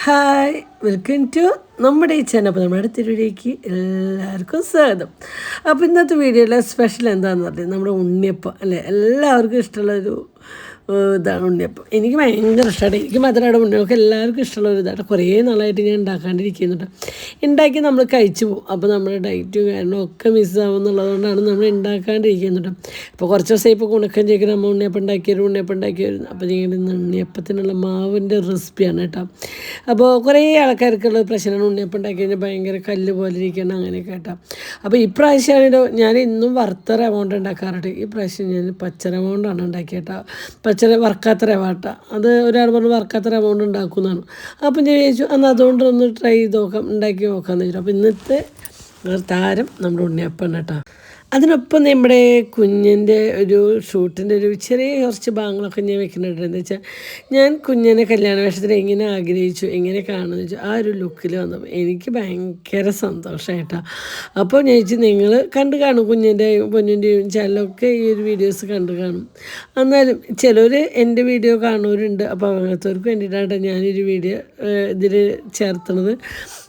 Hi welcome to നമ്മുടെ ഈ channel. അപ്പോൾ നമ്മുടെ തിരുവിലേക്ക് എല്ലാവർക്കും സ്വാഗതം. അപ്പോൾ ഇന്നത്തെ വീഡിയോയിലെ സ്പെഷ്യൽ എന്താണെന്ന് പറഞ്ഞാൽ നമ്മുടെ ഉണ്ണിയപ്പം അല്ലേ, എല്ലാവർക്കും ഇഷ്ടമുള്ളൊരു ഇതാണ് ഉണ്ണിയപ്പം. എനിക്ക് ഭയങ്കര ഇഷ്ടമാണ്. എനിക്ക് മധുരയുടെ ഉണ്ണിയപ്പം എല്ലാവർക്കും ഇഷ്ടമുള്ള ഒരു ഇതാണ്. കുറേ നാളായിട്ട് ഞാൻ ഉണ്ടാക്കാണ്ടിരിക്കുന്നുണ്ട്. ഉണ്ടാക്കി നമ്മൾ കഴിച്ചു പോകും. അപ്പോൾ നമ്മുടെ ഡയറ്റും കാര്യങ്ങളും ഒക്കെ മിസ്സാവും എന്നുള്ളതുകൊണ്ടാണ് നമ്മൾ ഉണ്ടാക്കാണ്ടിരിക്കുന്നുണ്ട്. ഇപ്പോൾ കുറച്ച് ദിവസമായി ഇപ്പോൾ ഉണക്കം ചെയ്യിക്കുന്ന നമ്മൾ ഉണ്ണിയപ്പം ഉണ്ടാക്കിയിരുന്നു. അപ്പോൾ ഞങ്ങളുടെ ഉണ്ണിയപ്പത്തിനുള്ള മാവിൻ്റെ റെസിപ്പിയാണ് കേട്ടോ. അപ്പോൾ കുറേ ആൾക്കാർക്കുള്ള പ്രശ്നമാണ് ഉണ്ണിയപ്പം ഉണ്ടാക്കി കഴിഞ്ഞാൽ ഭയങ്കര കല്ല് പോലെ ഇരിക്കണം അങ്ങനെയൊക്കെ കേട്ടോ. അപ്പോൾ ഇപ്രാവശ്യമാണല്ലോ ഞാൻ ഇന്നും വറുത്ത റവ കൊണ്ട് ഉണ്ടാക്കാറുണ്ട്. ഈ പ്രാവശ്യം ഞാൻ പച്ച റവ കൊണ്ടാണ് ഉണ്ടാക്കിയത് കേട്ടോ. വറുക്കാത്ത റവ കേട്ടോ. അത് ഒരാൾ പറഞ്ഞ് വറുക്കാത്ത റവ കൊണ്ട് ഉണ്ടാക്കുന്നതാണ്. അപ്പം ഞാൻ വിചാരിച്ചു എന്നാൽ അതുകൊണ്ട് ഒന്ന് ട്രൈ ചെയ്ത് നോക്കാം, ഉണ്ടാക്കി നോക്കാമെന്ന് വെച്ചു. അപ്പോൾ ഇന്നത്തെ താരം നമ്മുടെ ഉണ്ണിയപ്പം കേട്ടോ. അതിനൊപ്പം നമ്മുടെ കുഞ്ഞിൻ്റെ ഒരു ഷൂട്ടിൻ്റെ ഒരു ചെറിയ കുറച്ച് ഭാഗങ്ങളൊക്കെ ഞാൻ വെക്കുന്നുണ്ട്. എന്താ വെച്ചാൽ ഞാൻ കുഞ്ഞിനെ കല്യാണ വേഷത്തിൽ എങ്ങനെ ആഗ്രഹിച്ചു, എങ്ങനെ കാണുമെന്ന് വെച്ചാൽ ആ ഒരു ലുക്കിൽ വന്നപ്പോൾ എനിക്ക് ഭയങ്കര സന്തോഷമായിട്ടാണ്. അപ്പോൾ ഞാൻ വെച്ചാൽ നിങ്ങൾ കണ്ടു കാണും, കുഞ്ഞിൻ്റെയും പൊന്നിൻ്റെയും ചാനലൊക്കെ ഈ ഒരു വീഡിയോസ് കണ്ടു കാണും. എന്നാലും ചിലർ എൻ്റെ വീഡിയോ കാണുന്നവരുണ്ട്. അപ്പോൾ അങ്ങനത്തവർക്ക് വേണ്ടിയിട്ടാണ് ഞാനൊരു വീഡിയോ ഇതിൽ ചേർത്തണത്.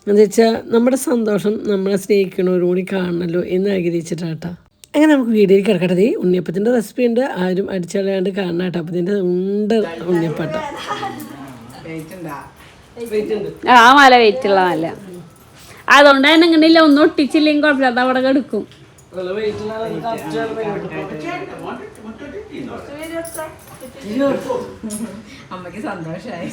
എന്ന് വെച്ചാൽ നമ്മുടെ സന്തോഷം നമ്മളെ സ്നേഹിക്കണവരും കൂടി കാണണമല്ലോ എന്ന് ആഗ്രഹിച്ചിട്ടാട്ടോ. അങ്ങനെ നമുക്ക് വീഡിയോയിൽ കിടക്കട്ടത്. ഉണ്ണിയപ്പത്തിൻ്റെ റെസിപ്പി ഉണ്ട്, ആരും അടിച്ചളയാണ്ട് കാണണം കേട്ടോ. അപ്പം ഇതിൻ്റെ ഉണ്ണിയപ്പാട്ടോ. ആ മല വെയിറ്റുള്ള മല, അതുകൊണ്ട് തന്നെ ഇങ്ങനെയില്ല, ഒന്നും ഒട്ടിച്ചില്ലെങ്കിൽ കുഴപ്പമില്ല, അത് അവിടെ കിടക്കും. അമ്മക്ക് സന്തോഷായി.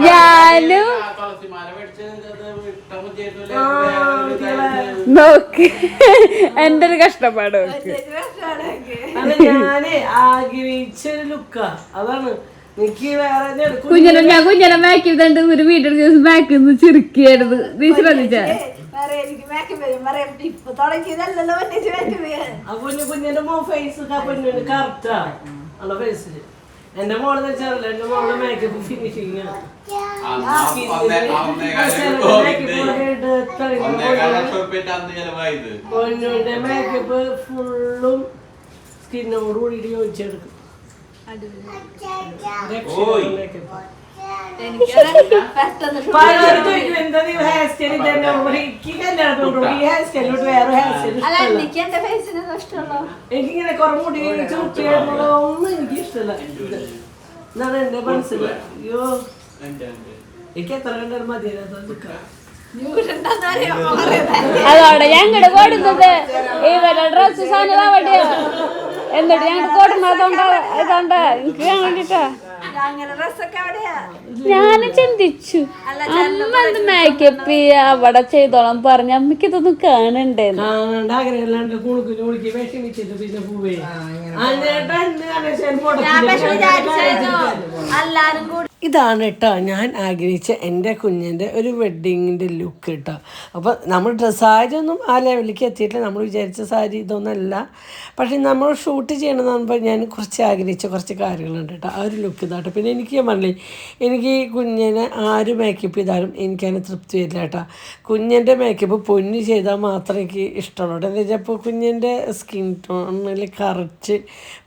ഞാനും നോക്ക് എന്റെ ഒരു കഷ്ടപ്പാട് നോക്ക്. ഞാന് ആഗ്രഹിച്ചൊരു ലുക്കാ അതാണ്. കുഞ്ഞനെ ബാക്ക് ചെയ്തിട്ട് ഒരു വീട്ടിൽ ബാക്കിൽ നിന്ന് ചിരിക്കായിരുന്നു. നീ ശ്രദ്ധിച്ചാ കുഞ്ഞിന്റെ ഫേസ് കറക്റ്റാ ഉള്ള ഫേസില്. എന്റെ മോളെന്ന് വെച്ചാൽ എന്റെ മോളെ മേക്കപ്പ് ഫിനിഷിങ് പൊന്നുവിന്റെ മേക്കപ്പ് ഫുള്ളും സ്കിന്നോട് കൂടിയിട്ട് യോജിച്ചെടുക്കും. എനിക്കിങ്ങനെ കുറെ മുടി ചുട്ടിയൊന്നും എനിക്ക് ഇഷ്ടമല്ല. എന്നാണ് എന്റെ മനസ്സിൽ. അയ്യോ എനിക്ക് എത്ര കണ്ടാലും മതിയാ. അതോടെ ഞങ്ങടെ കൊടുത്തത് ഇവരുടെ ഡ്രസ് സാധനം അവിടെയോ എന്നിട്ട് ഞങ്ങൾ കൊടുക്കുന്നതുകൊണ്ട് ഇതുകൊണ്ട് എനിക്ക് വേണ്ടിട്ടാ. ഞാനും ചിന്തിച്ചു അമ്മ എന്ത് മേക്കപ്പ് അവിടെ ചെയ്തോളാം പറഞ്ഞ അമ്മക്ക് ഇതൊന്നും കാണണ്ടേ. ഇതാണ് കേട്ടോ ഞാൻ ആഗ്രഹിച്ച എൻ്റെ കുഞ്ഞിൻ്റെ ഒരു വെഡ്ഡിങ്ങിൻ്റെ ലുക്ക് കേട്ടോ. അപ്പോൾ നമ്മൾ സാരിയൊന്നും ആ ലെവലിലേക്ക് എത്തിയിട്ടില്ല. നമ്മൾ വിചാരിച്ച സാരി ഇതൊന്നുമല്ല. പക്ഷേ നമ്മൾ ഷൂട്ട് ചെയ്യണമെന്ന് പറയുമ്പോൾ ഞാൻ കുറച്ച് ആഗ്രഹിച്ച കുറച്ച് കാര്യങ്ങളുണ്ട് കേട്ടോ. ആ ഒരു ലുക്ക് ഇതാട്ടോ. പിന്നെ എനിക്ക് പറഞ്ഞില്ലേ, എനിക്ക് കുഞ്ഞിനെ ആര് മേക്കപ്പ് ചെയ്താലും എനിക്കതിന് തൃപ്തി വരില്ല കേട്ടോ. കുഞ്ഞിൻ്റെ മേക്കപ്പ് പൊന്നു ചെയ്താൽ മാത്രമേ എനിക്ക് ഇഷ്ടമുള്ളൂ. എന്താ വെച്ചാൽ ഇപ്പോൾ കുഞ്ഞിൻ്റെ സ്കിൻ ടോണിൽ കറക്റ്റ്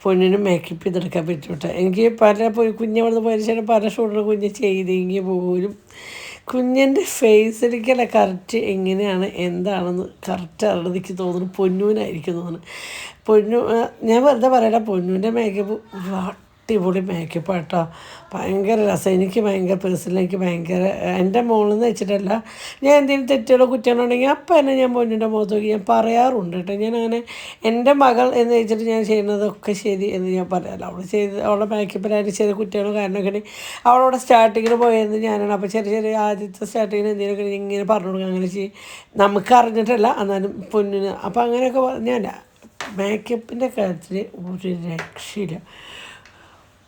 പൊന്നിന് മേക്കപ്പ് ചെയ്തെടുക്കാൻ പറ്റും കേട്ടോ. എനിക്ക് കുഞ്ഞ് വന്ന് പോയതിന് ശേഷം പല ഷൂട്ടിൽ കുഞ്ഞ് ചെയ്തെങ്കിൽ പോലും കുഞ്ഞിൻ്റെ ഫേസിലേക്കല്ല കറക്റ്റ് എങ്ങനെയാണ് എന്താണെന്ന് കറക്റ്റ് അറിയണത് എനിക്ക് തോന്നുന്നു പൊന്നൂനായിരിക്കും തോന്നുന്നു. ഞാൻ വെറുതെ പറയല, പൊന്നൂൻ്റെ മേക്കപ്പ് അടിപൊളി മേക്കപ്പ് കേട്ടോ. ഭയങ്കര രസം. എനിക്ക് ഭയങ്കര പേഴ്സണലി എനിക്ക് ഭയങ്കര എൻ്റെ മോളെന്ന് വെച്ചിട്ടല്ല, ഞാൻ എന്തെങ്കിലും തെറ്റുകളോ കുറ്റങ്ങളോ ഉണ്ടെങ്കിൽ അപ്പം തന്നെ ഞാൻ പൊന്നിൻ്റെ മുഖത്ത് നോക്കി ഞാൻ പറയാറുണ്ട് കേട്ടോ. ഞാൻ അങ്ങനെ എൻ്റെ മകൾ എന്ന് വെച്ചിട്ട് ഞാൻ ചെയ്യുന്നതൊക്കെ ശരി എന്ന് ഞാൻ പറയാമല്ലോ. അവളുടെ മേക്കപ്പിലായിട്ട് ചെറിയ കുറ്റങ്ങളോ കാരണമൊക്കെ ഉണ്ടെങ്കിൽ അവളോടെ സ്റ്റാർട്ടിങ്ങിന് പോയത് ഞാനാണ്. അപ്പോൾ ചെറിയ ആദ്യത്തെ സ്റ്റാർട്ടിങ്ങിന് എന്തെങ്കിലുമൊക്കെ ഇങ്ങനെ പറഞ്ഞു കൊടുക്കുക അങ്ങനെ ചെയ്യും. നമുക്ക് അറിഞ്ഞിട്ടല്ല എന്നാലും പൊന്നിന്. അപ്പോൾ അങ്ങനെയൊക്കെ ഞാൻ മേക്കപ്പിൻ്റെ കാര്യത്തിൽ ഒരു രക്ഷയില്ല.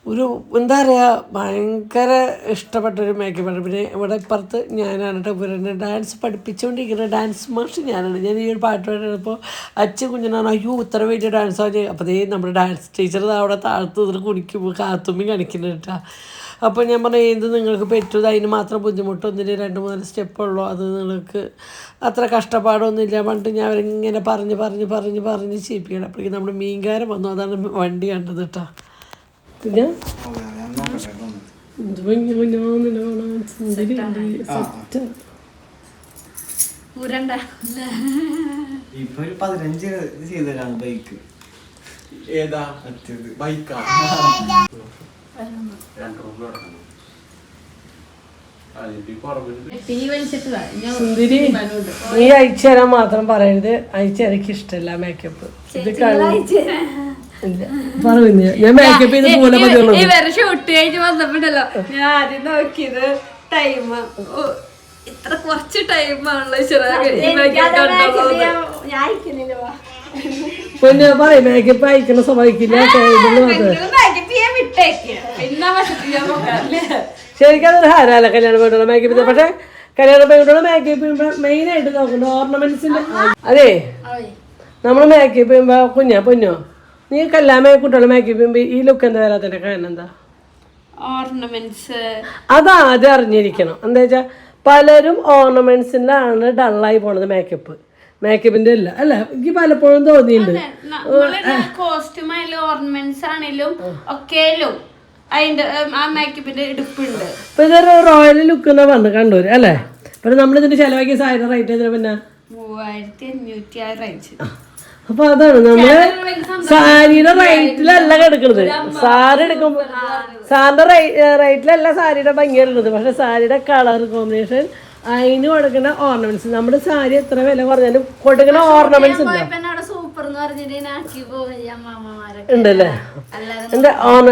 ഒരു എന്താ പറയുക, ഭയങ്കര ഇഷ്ടപ്പെട്ടൊരു മേക്കപ്പാണ്. പിന്നെ ഇവിടെ ഇപ്പുറത്ത് ഞാനാണ് കേട്ടോ. ഇവരെന്നെ ഡാൻസ് പഠിപ്പിച്ചുകൊണ്ടിരിക്കുന്ന ഡാൻസ് മാഷ് ഞാനാണ്. ഞാൻ ഈ ഒരു പാട്ട് പാടുമ്പോൾ അച്ഛൻ കുഞ്ഞിനാണ് അയ്യോ ഇത്ര വലിയ ഡാൻസാണ്. അപ്പോൾ നമ്മുടെ ഡാൻസ് ടീച്ചർ അവിടെ താഴത്ത് ഇതിൽ കുടിക്കുമ്പോൾ കാത്തുമ്മി കാണിക്കുന്നുണ്ട് കേട്ടോ. അപ്പോൾ ഞാൻ പറഞ്ഞു എന്ത് നിങ്ങൾക്ക് പറ്റും, അതിന് മാത്രം ബുദ്ധിമുട്ടൊന്നുമില്ല, 2-3 സ്റ്റെപ്പുള്ളൂ, അത് നിങ്ങൾക്ക് അത്ര കഷ്ടപ്പാടൊന്നുമില്ല പറഞ്ഞിട്ട് ഞാൻ അവരിങ്ങനെ പറഞ്ഞ് ചീപ്പിക്കണം. അപ്പോഴേക്കും നമ്മുടെ മീൻകാരൻ വന്നു. അതാണ് വണ്ടി കണ്ടത് കേട്ടോ. ഞാൻ ഇത് ഭയങ്കര കുഞ്ഞാന്നില്ല കാണാൻ സുന്ദരി സെറ്റ്. ഇപ്പൊ ഒരു 15 ചെയ്തതാണ് ബൈക്ക്. ഏതാ മറ്റേത് ബൈക്കാ? സുന്ദരി നീ അയച്ചു തരാൻ മാത്രം പറയരുത്. അയച്ചു എനിക്ക് ഇഷ്ടമല്ല മേക്കപ്പ്. ഇത് പറഞ്ഞു ഞാൻ മേക്കപ്പ് ചെയ്ത് പോലെ ഇവരെ ഷൂട്ട് കഴിഞ്ഞ് വന്നപ്പോഴല്ലോ ഞാൻ ആദ്യം നോക്കിയത് ടൈം. ഇത്ര കുറച്ച് ടൈമാണല്ലോ പിന്നെ പറയും മേക്കപ്പ് അയക്കണ സമ്മതിക്കില്ല. ശരിക്കും അതൊരു ഹാരമല്ല കല്യാണ പെണ്ണുള്ള മേക്കപ്പ്. പക്ഷെ കല്യാണ പെണ്ണുള്ള മേക്കപ്പ് ചെയ്യുമ്പോ മെയിൻ ആയിട്ട് നോക്കണ്ട ഓർണമെന്റ്സിന്റെ. അതെ നമ്മൾ മേക്കപ്പ് ചെയ്യുമ്പോ പൊന്നോ നീ കുട്ടികളെ മേക്കപ്പ് ചെയ്യുമ്പോ ഈ ലുക്ക് എന്താ വരാത്തതിന്റെ കാരണം എന്താ? ഓർണമെന്റ്സ് അതാദ്യം അറിഞ്ഞിരിക്കണം. എന്താ വെച്ചാ പലരും ഓർണമെന്റ്സിലാണ് ഡള്ളായി പോണത്. മേക്കപ്പിന്റെ അല്ല എനിക്ക് പലപ്പോഴും തോന്നിയിട്ടുണ്ട്. കോസ്റ്റ്യൂം ആയാലും ഓർണമെന്റ്സ് ആണെങ്കിലും ഒക്കെയും അതിന്റെ ആ മേക്കപ്പിന്റെ എടുപ്പുണ്ട്. ഇപ്പൊ ഇതൊരു റോയൽ ലുക്ക് എന്നാ പറഞ്ഞു കണ്ടൂര് അല്ലേ? പിന്നെ നമ്മളിതിന്റെ ചെലവാക്കിയ സാരി റേറ്റ് ചെയ്ത പിന്നെ 3500 അപ്പൊ അതാണ് നമ്മള് സാരിയുടെ റേറ്റിലല്ല എടുക്കണത്. സാരി എടുക്കുമ്പോ സാറിന്റെ റേറ്റിലല്ല സാരിയുടെ ഭംഗിയുള്ളത്. പക്ഷെ സാരിയുടെ കളർ കോമ്പിനേഷൻ അതിന് കൊടുക്കുന്ന ഓർണമെന്റ്സ്. നമ്മുടെ സാരി എത്ര വില കുറഞ്ഞാലും കൊടുക്കുന്ന ഓർണമെന്റ്സ് ഉണ്ടല്ലേ. എന്താ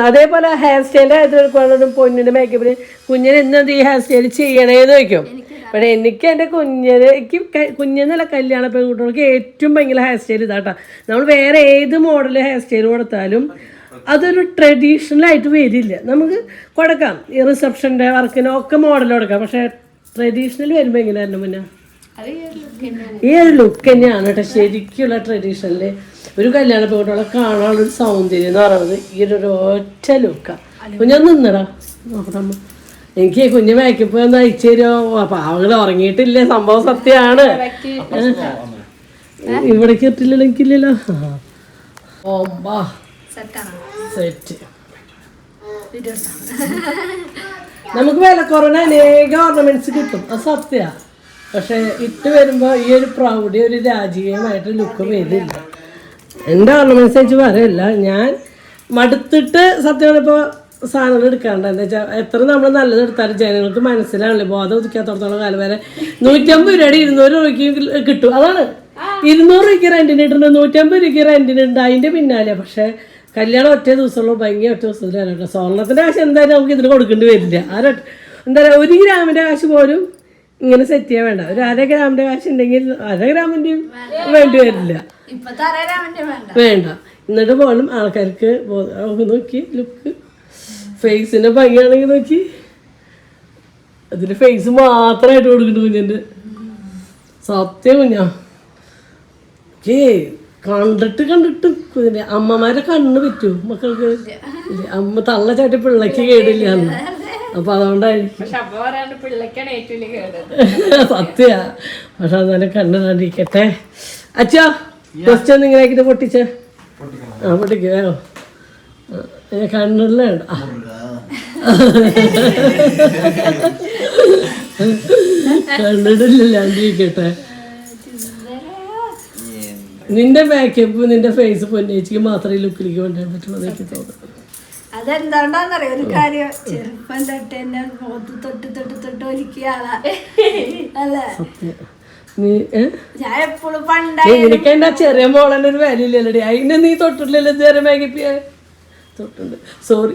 അതേപോലെ ഹെയർ സ്റ്റൈലിന്റെ കാര്യത്തിൽ എടുക്കുവാനും പൊന്നിന്റെ മേക്കപ്പിന് കുഞ്ഞിന് എന്ത് ഈ ഹെയർ സ്റ്റൈൽ ചെയ്യണേന്ന് ചോദിക്കും. പക്ഷെ എനിക്ക് എൻ്റെ കുഞ്ഞെന്നല്ല കല്യാണ പെൺകുട്ടികൾക്ക് ഏറ്റവും ഭയങ്കര ഹെയർ സ്റ്റൈൽ ഇതാട്ടാ. നമ്മൾ വേറെ ഏത് മോഡൽ ഹെയർ സ്റ്റൈൽ കൊടുത്താലും അതൊരു ട്രഡീഷണൽ ആയിട്ട് വരില്ല. നമുക്ക് കൊടുക്കാം ഈ റിസപ്ഷൻ്റെ വർക്കിനൊക്കെ മോഡൽ കൊടുക്കാം. പക്ഷെ ട്രഡീഷണൽ വരുമ്പോൾ എങ്ങനെയായിരുന്നു മുന്നേ ഈ ഒരു ലുക്ക് തന്നെയാണ് കേട്ടോ ശരിക്കുള്ള ട്രഡീഷണല്. ഒരു കല്യാണ പെൺകുട്ടികളെ കാണാനുള്ളൊരു സൗന്ദര്യം എന്ന് പറയുന്നത് ഈ ഒരു ഒറ്റ ലുക്കാണ്. കുഞ്ഞൊന്ന് നിന്നടാ നോക്കട്ടമ്മ. എനിക്ക് കുഞ്ഞ് മേക്കപ്പ് ഒന്ന് അയച്ചു തരുമോ? അപ്പൊ അവള് ഉറങ്ങിയിട്ടില്ലേ? സംഭവം സത്യമാണ്. ഇവിടേക്ക് എത്തില്ലല്ലോ എനിക്കില്ലല്ലോ. സെറ്റ് നമുക്ക് വിലക്കുറവിന് അനേകം ഓർണമെന്റ്സ് കിട്ടും. അത് സത്യ. പക്ഷെ ഇട്ട് വരുമ്പോ ഈ ഒരു പ്രൗഢി ഒരു രാജകീയമായിട്ട് ലുക്ക് വരില്ല. എൻ്റെ ഓർണമെന്റ്സ് വെച്ച് പറയല്ല. ഞാൻ മടുത്തിട്ട് സത്യം ഇപ്പോൾ സാധനങ്ങൾ എടുക്കാണ്ട്. എന്താ വെച്ചാൽ എത്ര നമ്മൾ നല്ലത് എടുത്താലും ജനങ്ങൾക്ക് മനസ്സിലാവില്ലേ. ബോധം ഒതുക്കാത്തോടത്തോളം കാലം വരെ 150 രൂപയുടെ 200 രൂപയ്ക്ക് കിട്ടും. അതാണ് 200 രൂപയ്ക്ക് റെന്റിന് ഇട്ടുണ്ട്, 150 രൂപയ്ക്ക് റെന്റിനുണ്ട്. അതിൻ്റെ പിന്നാലെ പക്ഷേ കല്യാണം ഒറ്റ ദിവസമുള്ളൂ, ഭംഗി ഒറ്റ ദിവസത്തിൽ വരാം. സ്വർണ്ണത്തിൻ്റെ കാശ് എന്തായാലും നമുക്ക് ഇതിന് കൊടുക്കേണ്ടി വരില്ല. എന്താ പറയുക 1 ഗ്രാമിൻ്റെ കാശ് പോലും ഇങ്ങനെ സെറ്റ് ചെയ്യാൻ വേണ്ട. ഒരു 1/2 ഗ്രാമിൻ്റെ കാശ് ഉണ്ടെങ്കിൽ 1/2 ഗ്രാമിൻ്റെയും വേണ്ടി വരില്ല, വേണ്ട. എന്നിട്ട് പോലും ആൾക്കാർക്ക് നോക്കി ലുക്ക് ഫേസിൻ്റെ ഭംഗിയാണെങ്കിൽ നോക്കി അതിന് ഫേസ് മാത്രമായിട്ട് കൊടുക്കുന്നുണ്ട് കുഞ്ഞിൻ്റെ. സത്യം കുഞ്ഞാ കണ്ടിട്ട് കുഞ്ഞിൻ്റെ അമ്മമാരെ കണ്ണ് പറ്റൂ മക്കൾക്ക്. അമ്മ തള്ള ചാട്ടി പിള്ളക്ക് കേടില്ല എന്ന്. അപ്പൊ അതുകൊണ്ടായിരിക്കും സത്യ. പക്ഷെ അന്നേരം കണ്ണ് കണ്ടിരിക്കട്ടെ. അച്ഛാ ജസ്റ്റ് ഒന്ന് ഇങ്ങനെ ആക്കിട്ട് പൊട്ടിച്ചേ. പൊട്ടിക്ക് വേഗം. കണ്ണില്ല കണ്ടിട്ടില്ലാണ്ടിരിക്കട്ടെ. നിന്റെ മേക്കപ്പ് നിന്റെ ഫേസ് പൊന്നേച്ചിക്ക് മാത്രമേ ലുക്കിലേക്ക് കൊണ്ടുവരാൻ പറ്റുള്ളൂ എനിക്ക് തോന്നുന്നു. അതെന്താണ്ടാന്നറിയോ ഒരു കാര്യം, ചെറുപ്പം തൊട്ട് എന്നെ മുഖത്ത് തൊട്ട് ഒലിക്കുക അല്ലേ. ഞാൻ എപ്പോഴും എനിക്ക് എന്റെ ചെറിയ മോളെ ഒരു വിലയില്ലല്ലോടി. അതിനെ നീ തൊട്ടിട്ടില്ലല്ലോ ചെറിയ മേക്കപ്പ് ചെയ്യാൻ. തൊട്ടുണ്ട് സോറി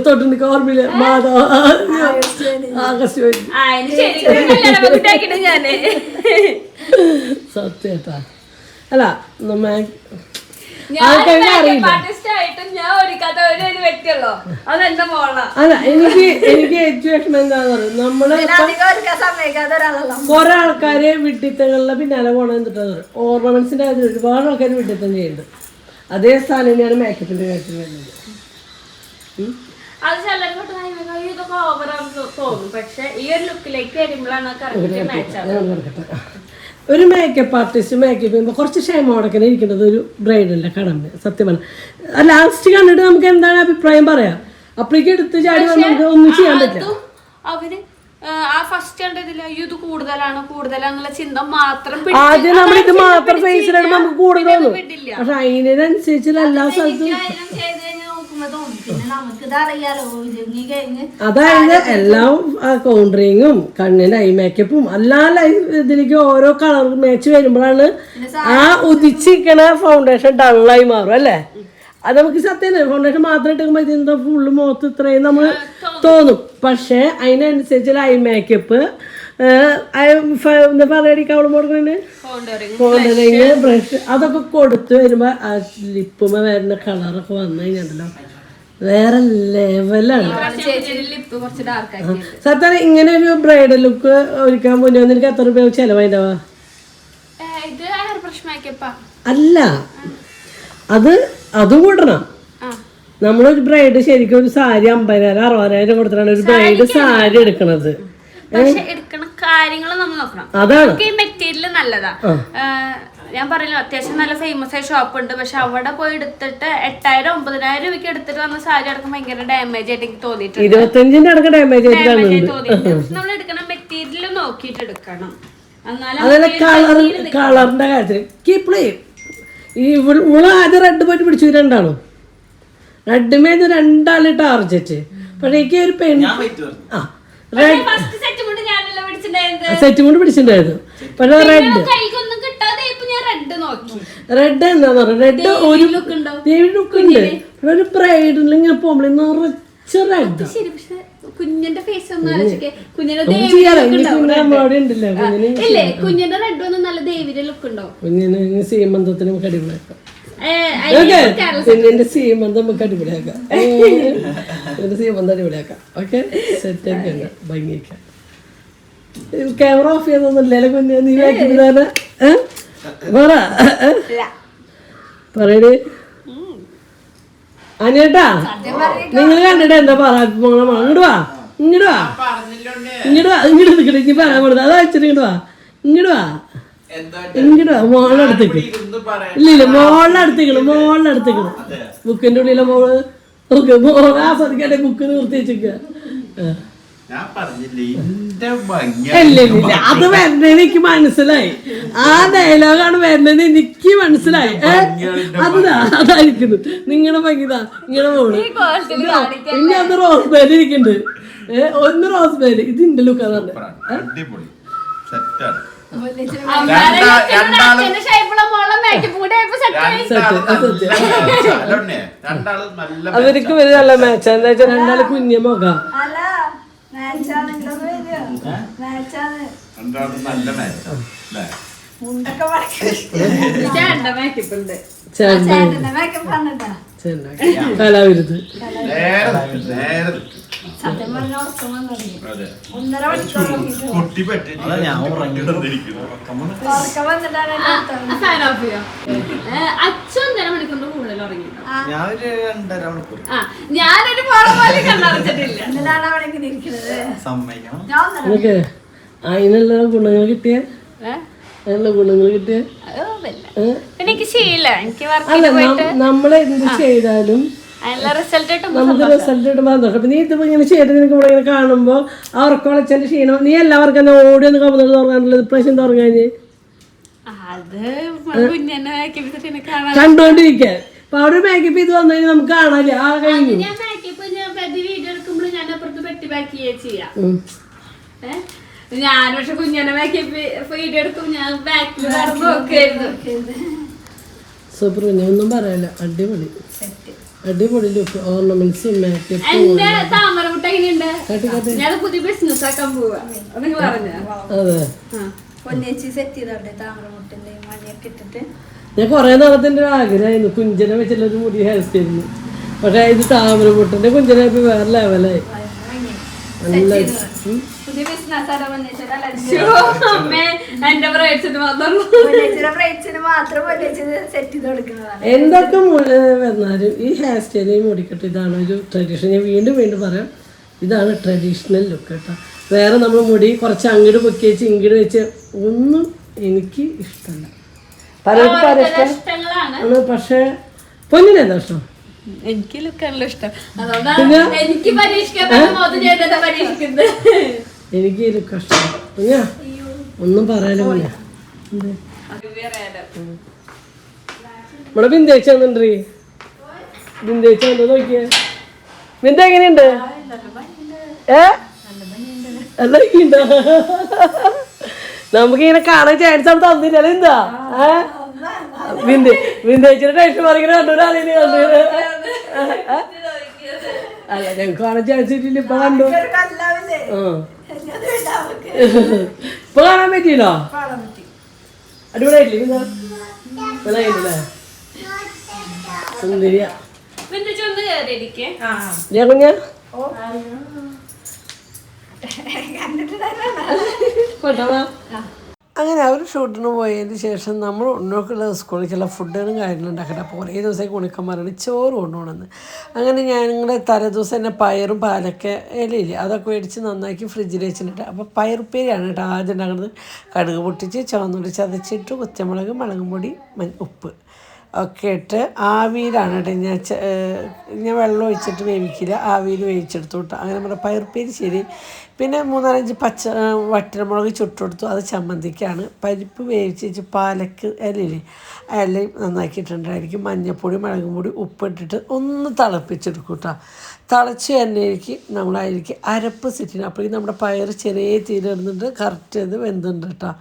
തൊട്ടുണ്ട് ഓർമ്മയില്ല. മാധവ ആഗസ്റ്റ് സത്യേട്ടാ. അല്ല അല്ല എനിക്ക് ഏറ്റവും വിഷമം എന്താന്ന് പറയുക, നമ്മള് കുറെ ആൾക്കാര് വിഡിത്തങ്ങളുടെ പിന്നാലെ പോകണം. എന്നിട്ടാണ് ഓർണമെന്റ്സിന്റെ കാര്യത്തിൽ ഒരുപാട് ആൾക്കാർ വിഡിത്തം ചെയ്യുന്നുണ്ട്. അതേ സ്ഥാനം തന്നെയാണ് മേക്കപ്പിന്റെ കാര്യത്തിൽ വരുന്നത്. അത് ചിലർക്കൊട്ട് തോന്നും, പക്ഷെ ഈ ഒരു ലുക്കിലേക്ക് വരുമ്പോഴാണ് ഒരു മേക്കപ്പ് ആർട്ടിസ്റ്റ് മേക്കപ്പ് ചെയ്യുമ്പോൾ കുറച്ച് ക്ഷമയോടൊക്കെ ഇരിക്കേണ്ടത് ഒരു ബ്രൈഡലിൻ്റെ കടമ സത്യം പറഞ്ഞാൽ. ലാസ്റ്റ് കണ്ടിട്ട് നമുക്ക് എന്താണ് അഭിപ്രായം പറയാം. അപ്പോഴേക്കും എടുത്ത് ചാടി നമുക്ക് ഒന്നും ചെയ്യാൻ പറ്റില്ല. അവര് ആ ഫസ്റ്റ് കണ്ടതില്ല ഇത് കൂടുതലാന്നുള്ള ചിന്ത മാത്രം ആദ്യം നമ്മൾ ഇത് മാത്രം ഫേസിലാണ് നമുക്ക് കൂടുതൽ തോന്നും. പക്ഷെ അതിനനുസരിച്ചുള്ള എല്ലാ സ്ഥലത്തും അതായത് എല്ലാം കൗണ്ടറിങ്ങും കണ്ണിന്റെ ഐ മേക്കപ്പും എല്ലാ ഇതിലേക്ക് ഓരോ കളർ മാച്ച് വരുമ്പോഴാണ് ആ ഉദിച്ചിരിക്കണ ഫൗണ്ടേഷൻ ഡള്ളായി മാറും അല്ലേ. അത് നമുക്ക് സത്യം ഫൗണ്ടേഷൻ മാത്രം ഇട്ടുമ്പോൾ ഇതെന്താ ഫുള്ള് മുഖത്ത് ഇത്രയും നമ്മൾ തോന്നും. പക്ഷെ അതിനനുസരിച്ചുള്ള ഐ മേക്കപ്പ് എന്താ പറയുക അവള് കൊടുക്കണേ കോണ്ടറിങ് ബ്രഷ് അതൊക്കെ കൊടുത്ത് വരുമ്പോ ആ ലിപ്പുമ വരുന്ന കളറൊക്കെ വന്നു കഴിഞ്ഞാണ്ടല്ലോ വേറെ ലെവലാണ്. സത്യം ഇങ്ങനെ ഒരു ബ്രൈഡൽ ലുക്ക് ഒരുക്കാൻ മുന്നേ നിനക്ക് എത്ര രൂപ ചെലവായിണ്ടാവാ? അല്ല അതും കൂടണം. നമ്മളൊരു ബ്രൈഡ് ശരിക്കും ഒരു സാരി 50,000 60,000 കൊടുത്തിട്ടാണ് ഒരു ബ്രൈഡ് സാരി എടുക്കണത്. കാര്യങ്ങൾ നമ്മൾ നോക്കണം. അതാണ് മെറ്റീരിയൽ നല്ലതാ. ഞാൻ പറഞ്ഞല്ലോ അത്യാവശ്യം നല്ല ഫേമസ് ആയ ഷോപ്പ് ഉണ്ട്. പക്ഷെ അവിടെ പോയി എടുത്തിട്ട് 8,000-9,000 രൂപയ്ക്ക് എടുത്തിട്ട് വന്ന സാരി അടക്കം ഭയങ്കര ഡാമേജ് ആയിട്ട് എനിക്ക് തോന്നിയിട്ടുണ്ട്. 25,000 അടക്കം ഡാമേജ് നമ്മൾ എടുക്കണം മെറ്റീരിയൽ നോക്കിയിട്ട് എടുക്കണം. അതല്ല കളറിന്റെ കാര്യത്തിൽ കീപ്പ് ഇവള് ആദ്യം റെഡ് പോയിട്ട് പിടിച്ചു രണ്ടാണോ റെഡ്മേന്ന് രണ്ടാള് ടാർജറ്റ്. പക്ഷെ എനിക്ക് ഒരു സെറ്റ് കൊണ്ട് പിടിച്ചിട്ടുണ്ടായിരുന്നു. പക്ഷെ റെഡ് എന്താന്ന് പറയാ റെഡ് ഒരു ലുക്ക് ഉണ്ട്. ഒരു ബ്രൈഡിൽ ഇങ്ങനെ പോകുമ്പോൾ നിറച്ച റെഡ് കുഞ്ഞിന്റെ ഫേസ് ഒന്ന് ആലോചിക്കേ. കുഞ്ഞിന്റെ കുഞ്ഞിന്റെ റെഡ് ഒന്നും നല്ല ദേവിയുടെ ലുക്ക് ഉണ്ടോ? കുഞ്ഞിന് സീമന്തത്തിന് നമുക്ക് അടിപൊളിയാക്കാം. കുഞ്ഞിന്റെ സീമന്തം നമുക്ക് അടിപൊളിയാക്കാം. സീമന്തം അടിപൊളിയാക്കാം. ഓക്കെ സെറ്റ് ആക്കി ഭംഗിയാക്കാം. ക്യാമറ ഓഫ് ചെയ്തൊന്നുമില്ലല്ലോ കുഞ്ഞ് നീ വാക്കിതാണ് പറയണേ അനിയേട്ടാ. നിങ്ങൾ കണ്ടിട്ട് എന്താ പറയാ? ഇങ്ങോട്ട് വാ ഇങ്ങോട്ട് വാ ഇങ്ങോട്ട് വാ ഇങ്ങോട്ട് നിൽക്കട്ടെ. എനിക്ക് പറയാൻ കൊടുത്ത അതാ വെച്ചിട്ട് ഇങ്ങോട്ട് വാ ഇങ്ങോട്ട് വാ ഇങ്ങോട്ട് വാ. മോളിനടുത്തേക്ക് ഇല്ലില്ല മോളിനടുത്തേക്കണം ബുക്കിന്റെ ഉള്ളിലെ മോള് ആസ്വദിക്കട്ടെ. ബുക്ക് നിർത്തി വെച്ചിരിക്കുക. അത് വരണത് എനിക്ക് മനസ്സിലായി. ആ ഡയലോഗാണ് വരണത് എനിക്ക് മനസ്സിലായി. അതായിരിക്കുന്നു നിങ്ങളുടെ ഭംഗിതാ നിങ്ങളുടെ മോള്. ഇനി അത് റോസ്ബേരി ഇരിക്കുന്നുണ്ട്. ഒന്ന് റോസ്ബേരി ഇതിന്റെ ലുക്കാണ്. അവർക്ക് വരെ നല്ല മാച്ച്. എന്താ വെച്ചാൽ രണ്ടാള് കുഞ്ഞ മുഖ കലാവിരുത്. ഞാനൊരു പോലെ കണ്ടറിഞ്ഞിട്ടില്ല. അതിനുള്ള ഗുണങ്ങൾ കിട്ടിയ അല്ല നമ്മളെന്ത് ചെയ്താലും നമുക്ക് റിസൾട്ട് കിട്ടുമ്പോൾ സന്തോഷം. അപ്പൊ നീ ഇതിപ്പോ ഇങ്ങനെ ചെയ്ത് നിനക്ക് ഇവിടെ ഇങ്ങനെ കാണുമ്പോ അവർക്ക് വിളിച്ചതിന്റെ ക്ഷീണം നീ എല്ലാവർക്കും എന്താ ഓടി ഒന്ന് കമ്പനി തുറങ്ങാനുള്ളത് ഇപ്രാവശ്യം തുറങ്ങാന് കണ്ടോണ്ടിരിക്കാൻ. അപ്പൊ അവിടെ മേക്കപ്പ് ചെയ്ത് വന്നു കഴിഞ്ഞാൽ നമുക്ക് കാണാല്ലേ ആ കഴിഞ്ഞു. ഞാൻ പക്ഷെ കുഞ്ഞനെ മേക്കപ്പ് വീഡിയോ എടുക്കും. ഞാൻ ബാക്കിൽ നോക്കായിരുന്നു. സൂപ്പർ കുഞ്ഞ ഒന്നും പറയാനില്ല. അടിപൊളി അടിപൊളി ലുക്ക് ഓർണമെന്റ്സ് മേക്കപ്പ്. എന്റെ താമരമുട്ട എങ്ങനെയുണ്ട്? ഞാൻ പുതിയ ബിസിനസ് ആക്കാൻ പോവാ. നിങ്ങൾ പറഞ്ഞ അതെ പൊന്നേച്ചി സെറ്റ് ചെയ്തോട്ടെ താമരമുട്ടിന്റെ മണിയൊക്കെ ഇട്ടിട്ട്. ഞാൻ കുറെ നാളത്തിന്റെ ഒരു ആഗ്രഹമായിരുന്നു കുഞ്ചനെ വെച്ചുള്ളൊരു മുടി ഹെയർ സ്റ്റൈലിന്. പക്ഷെ ഇത് താമരമുട്ടിന്റെ കുഞ്ചനെ വേറെ ലെവലായി. എന്തൊക്കെ വന്നാലും ഈ ഹെയർ സ്റ്റൈലിൽ മുടിക്കട്ടെ. ഇതാണ് ഒരു ട്രഡീഷൻ. ഞാൻ വീണ്ടും പറയാം ഇതാണ് ട്രഡീഷണൽ ലുക്ക് കേട്ടോ. വേറെ നമ്മൾ മുടി കുറച്ച് അങ്ങോട്ട് പൊക്കി വെച്ച് ഇങ്ങോട്ട് വെച്ച് ഒന്നും എനിക്ക് ഇഷ്ടമല്ല. പലർക്കും പല ഇഷ്ടം. ഇഷ്ടങ്ങളാണ്. പക്ഷേ പൊന്നിനെന്താ ഇഷ്ടം? എനിക്ക് ലുക്കാണല്ലോ ഇഷ്ടം. അതുകൊണ്ടാണ് എനിക്ക് പരീക്ഷിക്കാൻ പരീക്ഷിക്കുന്നത്. എനിക്ക് ഈ ലുക്ക് ഇഷ്ടം. കുഞ്ഞാ ഒന്നും പറയാനോ ഇവിടെ ബിന്ദേച്ച വന്നിട്ടീ. ബിന്ദേച്ച വന്നു നോക്കിയേ. ബിന്ദ എങ്ങനെയുണ്ട്? നല്ല ഭംഗിയുണ്ടോ? നമുക്കിങ്ങനെ കാണാൻ ചാൻസ് ആണ് തന്നില്ലല്ലോ. എന്താ ബിന്ദേച്ചിയുടെ ടൈപ്പ് പറയുന്നത് കണ്ടൊരാളിനെ കണ്ടു. അല്ല ഞങ്ങൾക്ക് കാണാൻ ചാൻസ് കിട്ടില്ല. ഇപ്പൊ കണ്ടു. ഇപ്പൊ കാണാൻ പറ്റിയില്ലോ? അടിപൊളിയായിട്ടില്ലേ ബിന്ദ? നന്നായിട്ടില്ലേ? സുന്ദരിയാ ഞാൻ കുഞ്ഞ അങ്ങനെ അവർ ഷൂട്ടിന് പോയതിന് ശേഷം നമ്മൾ ഉണ്ണോക്കുള്ള സ്കൂളിലേക്കുള്ള ഫുഡുകളും കാര്യങ്ങളും ഉണ്ടാക്കട്ടെ. അപ്പോൾ കുറേ ദിവസമായി കുണിക്കന്മാരാണ് ചോറ് കൊണ്ടുപോകണമെന്ന്. അങ്ങനെ ഞങ്ങളുടെ തലേദിവസം തന്നെ പയറും പാലൊക്കെ ഇലയില്ലേ അതൊക്കെ മേടിച്ച് നന്നാക്കി ഫ്രിഡ്ജിൽ വെച്ചിട്ട്. അപ്പോൾ പയറുപ്പേരിയാണ് കേട്ടോ ആദ്യം ഉണ്ടാക്കുന്നത്. കടുക് പൊട്ടിച്ച് ചുവന്നുള്ളി ചതച്ചിട്ട് കുറ്റമുളക് മുളകും പൊടി ഉപ്പ് ഒക്കെ ഇട്ട് ആവിയിലാണ് കേട്ടോ. ഞാൻ വെള്ളം ഒഴിച്ചിട്ട് വേവിക്കില്ല, ആവിയിൽ വേവിച്ചെടുത്തു കേട്ടോ. അങ്ങനെ നമ്മുടെ പയറുപ്പേരി ശരി. പിന്നെ 3-4 വറ്റൽമുളക് ചുട്ടെടുത്തു. അത് ചമ്മന്തിക്കാണ്. പരിപ്പ് വേവിച്ച് പാലക്ക് ഇലയില്ലേ ഇലയും നന്നാക്കിയിട്ടുണ്ടായിരിക്കും. മഞ്ഞൾപ്പൊടി മുളകും പൊടി ഉപ്പിട്ടിട്ട് ഒന്ന് തിളപ്പിച്ചെടുക്കും കേട്ടോ. തിളച്ച് എണ്ണയിലേക്ക് നമ്മളതിലേക്ക് അരപ്പ് സെറ്റിന്. അപ്പോഴേക്കും നമ്മുടെ പയർ ചെറിയ തീരിടുന്നുണ്ട്. കറക്റ്റ് ഇത് വെന്തുണ്ട് കേട്ടോ.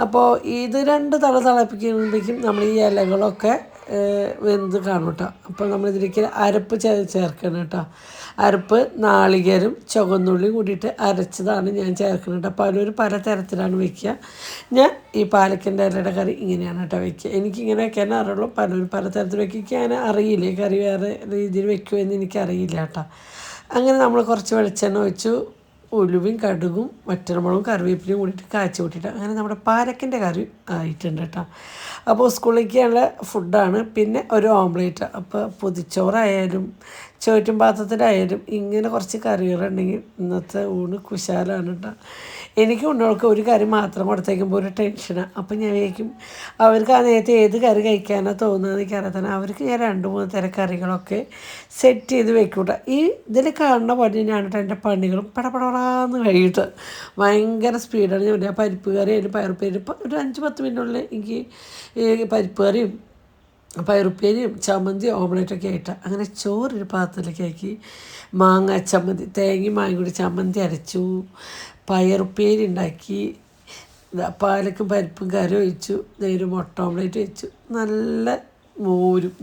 അപ്പോൾ ഇത് 2 തിളപ്പിക്കുമ്പോഴേക്കും നമ്മൾ ഈ ഇലകളൊക്കെ വെന്ത് കാണും കേട്ടോ. അപ്പോൾ നമ്മളിതിലേക്ക് അരപ്പ് ചേർക്കണം കേട്ടോ. അരപ്പ് നാളികേരം ചുവന്നുള്ളി കൂടിയിട്ട് അരച്ചതാണ് ഞാൻ ചേർക്കുന്നത് കേട്ടോ. പലരും പല തരത്തിലാണ് വയ്ക്കുക. ഞാൻ ഈ പാലക്കിൻ്റെ ഇലയുടെ കറി ഇങ്ങനെയാണ് കേട്ടോ വയ്ക്കുക. എനിക്കിങ്ങനെ വയ്ക്കാനേ അറിയുള്ളൂ. പലരും പല തരത്തിൽ വയ്ക്കാൻ അറിയില്ല. കറി വേറെ രീതിയിൽ വയ്ക്കുമെന്ന് എനിക്കറിയില്ല കേട്ടോ. അങ്ങനെ നമ്മൾ കുറച്ച് വെളിച്ചെണ്ണ ഒഴിച്ചു. ഉലുവയും കടുകും വറ്റൽമുളകും കറിവേപ്പിലയും കൂടിയിട്ട് കാച്ചി കൂട്ടിയിട്ട് അങ്ങനെ നമ്മുടെ പാലക്കിൻ്റെ കറി ആയിട്ടുണ്ട് കേട്ടോ. അപ്പോൾ സ്കൂളിലേക്കുള്ള ഫുഡാണ്. പിന്നെ ഒരു ഓംലേറ്റ്. അപ്പോൾ പൊതിച്ചോറായാലും ചോറ്റും പാത്രത്തിലായാലും ഇങ്ങനെ കുറച്ച് കറികളുണ്ടെങ്കിൽ ഇന്നത്തെ ഊണ് കുശാലാണ് കേട്ടോ. എനിക്ക് കുട്ടികൾക്ക് ഒരു കറി മാത്രം കൊടുത്തേക്കുമ്പോൾ ഒരു ടെൻഷനാണ്. അപ്പം ഞാൻ വിചാരിക്കും അവർക്ക് ആ നേരത്തെ ഏത് കറി കഴിക്കാനാണ് തോന്നുന്നത് എനിക്കറിയാൻ. അവർക്ക് ഞാൻ 2-3 തരം കറികളൊക്കെ സെറ്റ് ചെയ്ത് വെക്കൂട്ടോ. ഈ ഇതിൽ കാണുന്ന പണി തന്നെയാണ് കേട്ടോ. എൻ്റെ പണികളും പടപടാന്ന് കഴിയിട്ട് ഭയങ്കര സ്പീഡാണ്. ഞാൻ പരിപ്പ് കറി അതിന് പയറുപ്പേരി ഒരു 5-10 മിനിറ്റുള്ളിൽ എനിക്ക് പരിപ്പ് കറിയും പയറുപ്പേരിയും ചമ്മന്തി ഓംലേറ്റൊക്കെ ആയിട്ടാണ്. അങ്ങനെ ചോറൊരു പാത്രത്തിലേക്ക് ആക്കി മാങ്ങ ചമ്മന്തി തേങ്ങയും മാങ്ങ കൂടി ചമ്മന്തി അരച്ചു. പയറുപ്പേരി ഉണ്ടാക്കി. പാലക്കും പരിപ്പും കറി ഒഴിച്ചു. ഒരു മുട്ട ഓംലേറ്റ് വെച്ചു. നല്ല മോരും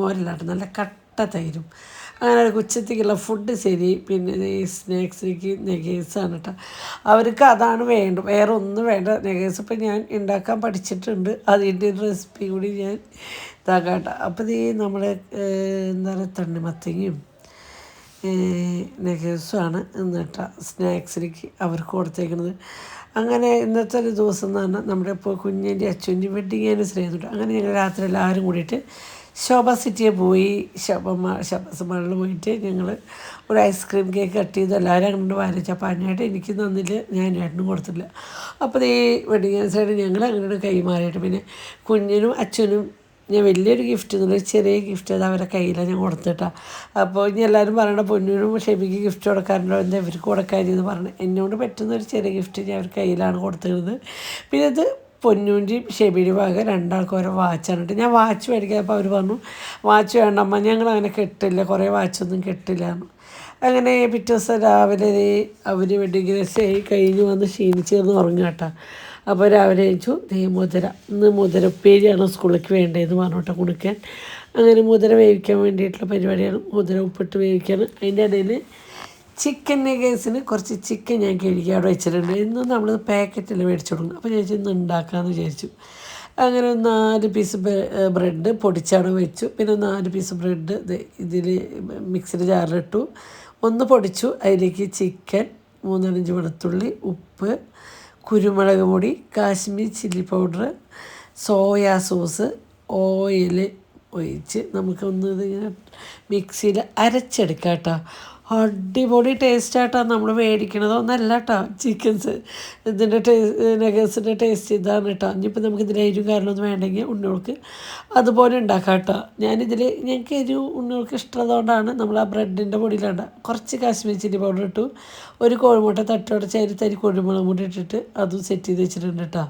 മോരല്ലാട്ട് നല്ല കട്ട തൈരും. അങ്ങനെ ഉച്ചത്തേക്കുള്ള ഫുഡ് ശരി. പിന്നെ ഈ സ്നാക്സിലേക്ക് നെഗേഴ്സാണ് കേട്ടോ. അവർക്ക് അതാണ് വേണ്ടത്, വേറെ ഒന്നും വേണ്ട. നെഗേഴ്സ് ഇപ്പം ഞാൻ ഉണ്ടാക്കാൻ പഠിച്ചിട്ടുണ്ട്. അതിൻ്റെ റെസിപ്പി കൂടി ഞാൻ ഇതാക്കാം കേട്ടോ. അപ്പോൾ ഈ നമ്മൾ എന്താ പറയുക തണ്ണിമത്തങ്ങയും നെഗേഴ്സുമാണ് എന്നിട്ട് സ്നാക്സിലേക്ക് അവർക്ക് കൊടുത്തേക്കുന്നത്. അങ്ങനെ ഇന്നത്തെ ഒരു ദിവസം എന്ന് പറഞ്ഞാൽ നമ്മുടെ ഇപ്പോൾ കുഞ്ഞിൻ്റെ അച്ഛൻ്റെ വെഡ്ഡിങ് ആനിവേഴ്സറി ആയിരുന്നു. അങ്ങനെ ഞങ്ങൾ രാത്രി എല്ലാവരും കൂടിയിട്ട് ശോഭ സിറ്റിയെ പോയി. ശോഭാസ് മാളിൽ പോയിട്ട് ഞങ്ങൾ ഒരു ഐസ്ക്രീം കേക്ക് കട്ട് ചെയ്ത് എല്ലാവരും അങ്ങോട്ട് വരച്ചു. അപ്പോൾ അതിനായിട്ട് എനിക്ക് തന്നില്ല, ഞാൻ ഏട്ടനും കൊടുത്തില്ല. അപ്പോൾ ഈ വെഡ്ഡിങ് ആനിവേഴ്സറി ഞങ്ങൾ അങ്ങോട്ട് കൈമാറിയിട്ട് പിന്നെ കുഞ്ഞിനും അച്ഛനും ഞാൻ വലിയൊരു ഗിഫ്റ്റ് എന്നുള്ളത് ചെറിയ ഗിഫ്റ്റ് അത് അവരുടെ കയ്യിലാണ് ഞാൻ കൊടുത്തിട്ടാണ്. അപ്പോൾ ഇനി എല്ലാവരും പറയണ പൊന്നിനും ഷെബിക്ക് ഗിഫ്റ്റ് കൊടുക്കാറുണ്ടോ എന്താ ഇവർക്ക് കൊടുക്കാമെന്ന് പറഞ്ഞു. എന്നോട് പറ്റുന്നൊരു ചെറിയ ഗിഫ്റ്റ് ഞാൻ അവരുടെ കയ്യിലാണ് കൊടുത്തിരുന്നത്. പിന്നെ ഇത് പൊന്നൂൻ്റെയും ഷെബിയുടെയും ഭാഗം 2 ആൾക്കും ഓരോ വാച്ചാണ് കേട്ടോ. ഞാൻ വാച്ച് മേടിക്കാപ്പോൾ അവർ പറഞ്ഞു വാച്ച് വേണ്ടമ്മ ഞങ്ങളങ്ങനെ കെട്ടില്ല, കുറേ വാച്ചൊന്നും കെട്ടില്ലായിരുന്നു. അങ്ങനെ പിറ്റേ ദിവസം രാവിലെ അവർ വെഡിങ് ആനിവേഴ്സറി കഴിഞ്ഞ് വന്ന് ക്ഷീണിച്ചേർന്ന് ഉറങ്ങുക കേട്ടോ. അപ്പോൾ രാവിലെ കഴിച്ചു ഇന്ന് മുതിരപ്പേരിയാണ് സ്കൂളിലേക്ക് വേണ്ടതെന്ന് പറഞ്ഞോട്ടെ കുണിക്കാൻ. അങ്ങനെ മുതിര വേവിക്കാൻ വേണ്ടിയിട്ടുള്ള പരിപാടിയാണ്. മുതിര ഉപ്പിട്ട് വേവിക്കാൻ. അതിൻ്റെ ഇടയിൽ ചിക്കൻ നെഗേഴ്സിന് കുറച്ച് ചിക്കൻ ഞാൻ കഴുകി അവിടെ വെച്ചിട്ടുണ്ട്. ഇന്നും നമ്മൾ പാക്കറ്റിൽ മേടിച്ചു കൊടുക്കും. അപ്പോൾ ഞാൻ ഇന്ന് ഉണ്ടാക്കാമെന്ന് വിചാരിച്ചു. അങ്ങനെ 4 പീസ് ബ്രെഡ് പൊടിച്ചവിടെ വെച്ചു. പിന്നെ 4 പീസ് ബ്രെഡ് ഇതിൽ മിക്സിയുടെ ജാറിലിട്ടു. ഒന്ന് പൊടിച്ചു. അതിലേക്ക് ചിക്കൻ, 3-5 വെളുത്തുള്ളി, ഉപ്പ്, കുരുമുളക് പൊടി, Kashmir chilli powder, soya sauce, oil ഒഴിച്ച് നമുക്കൊന്ന് ഇതിങ്ങനെ മിക്സിയിൽ അരച്ചെടുക്കാം കേട്ടോ. അടിപൊളി ടേസ്റ്റായിട്ടാണ് നമ്മൾ മേടിക്കണത് ഒന്നല്ല കേട്ടോ ചിക്കൻസ് ഇതിൻ്റെ നഗേഴ്സിൻ്റെ ടേസ്റ്റ് ഇതാണ് കേട്ടോ. ഇനിയിപ്പോൾ നമുക്ക് ഇതിൽ എരിവും കാര്യങ്ങളൊന്നും വേണ്ടെങ്കിൽ ഉണ്ണികൾക്ക് അതുപോലെ ഉണ്ടാക്കാം കേട്ടോ. ഞങ്ങൾക്ക് എരിവ് ഉണ്ണികൾക്ക് ഇഷ്ടമുള്ളതുകൊണ്ടാണ് നമ്മൾ ആ ബ്രെഡിൻ്റെ പൊടിയിലുണ്ട് കുറച്ച് കാശ്മീർ ചില്ലി പൗഡർ ഇട്ടു, ഒരു കോഴിമുട്ട തട്ടോടച്ച് അതിൽ തരി കുരുമുളക് കൂടി ഇട്ടിട്ട് അതും സെറ്റ് ചെയ്ത് വെച്ചിട്ടുണ്ട് കേട്ടോ.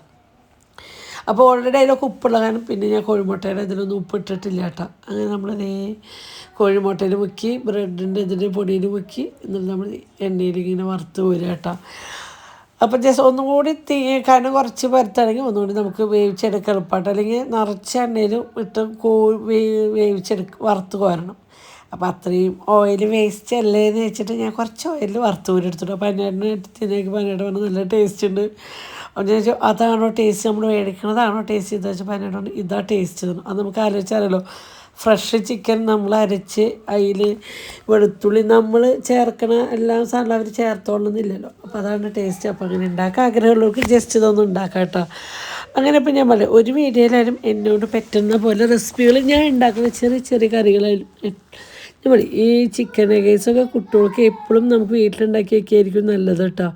അപ്പോൾ ഓൾറെഡി അതിലൊക്കെ ഉപ്പുള്ള കാരണം പിന്നെ ഞാൻ കോഴിമുട്ടയുടെ ഇതിലൊന്നും ഉപ്പ് ഇട്ടിട്ടില്ല കേട്ടോ. അങ്ങനെ നമ്മൾ കോഴിമുട്ടയിൽ മുക്കി ബ്രെഡിൻ്റെ ഇതിൻ്റെ പൊടിയിൽ മുക്കി എന്നിട്ട് നമ്മൾ എണ്ണയിൽ ഇങ്ങനെ വറുത്ത് പോരുക കേട്ടോ. അപ്പം ജസ്റ്റ് ഒന്നും കൂടി കനം കുറച്ച് പരത്താണെങ്കിൽ ഒന്നുകൂടി നമുക്ക് വേവിച്ചെടുക്കാൻ എളുപ്പമായിട്ട്, അല്ലെങ്കിൽ നിറച്ച എണ്ണയിൽ ഇട്ട് വറുത്ത് കോരണം. അപ്പോൾ അത്രയും ഓയിൽ വേസ്റ്റ് അല്ലേന്ന് വെച്ചിട്ട് ഞാൻ കുറച്ച് ഓയിൽ വറുത്ത് കോരി എടുത്തിട്ടു. അപ്പോൾ പതിനേട്ട് പറഞ്ഞ് നല്ല ടേസ്റ്റ് ഉണ്ട്. അപ്പോൾ ഞാൻ ചോദിച്ചു അതാണോ ടേസ്റ്റ്, നമ്മൾ മേടിക്കണതാണോ ടേസ്റ്റ് ചെയ്ത് വെച്ചാൽ പതിനേട്ടുണ്ട് ഇതാ ടേസ്റ്റ് തന്നു. അത് നമുക്ക് ആലോചിച്ചാലോ ഫ്രഷ് ചിക്കൻ നമ്മൾ അരച്ച് അതിൽ വെളുത്തുള്ളി നമ്മൾ ചേർക്കണ എല്ലാ സാധനവും അവർ ചേർത്തോളുന്നില്ലല്ലോ. അപ്പോൾ അതാണ് ടേസ്റ്റ്. അപ്പോൾ അങ്ങനെ ഉണ്ടാക്കാൻ ആഗ്രഹമുള്ളവർക്ക് ജസ്റ്റ് ഇതൊന്നും ഉണ്ടാക്കാം കേട്ടോ. അങ്ങനെ ഇപ്പം ഞാൻ പറയാം ഒരു വീഡിയോയിലായാലും എന്നോട് പറ്റുന്ന പോലെ റെസിപ്പികൾ ഞാൻ ഉണ്ടാക്കുന്ന ചെറിയ ചെറിയ കറികളായാലും നമ്മൾ ഈ ചിക്കൻ നഗേറ്റ്സൊക്കെ കുട്ടികൾക്ക് എപ്പോഴും നമുക്ക് വീട്ടിലുണ്ടാക്കി വയ്ക്കായിരിക്കും നല്ലത് കേട്ടോ.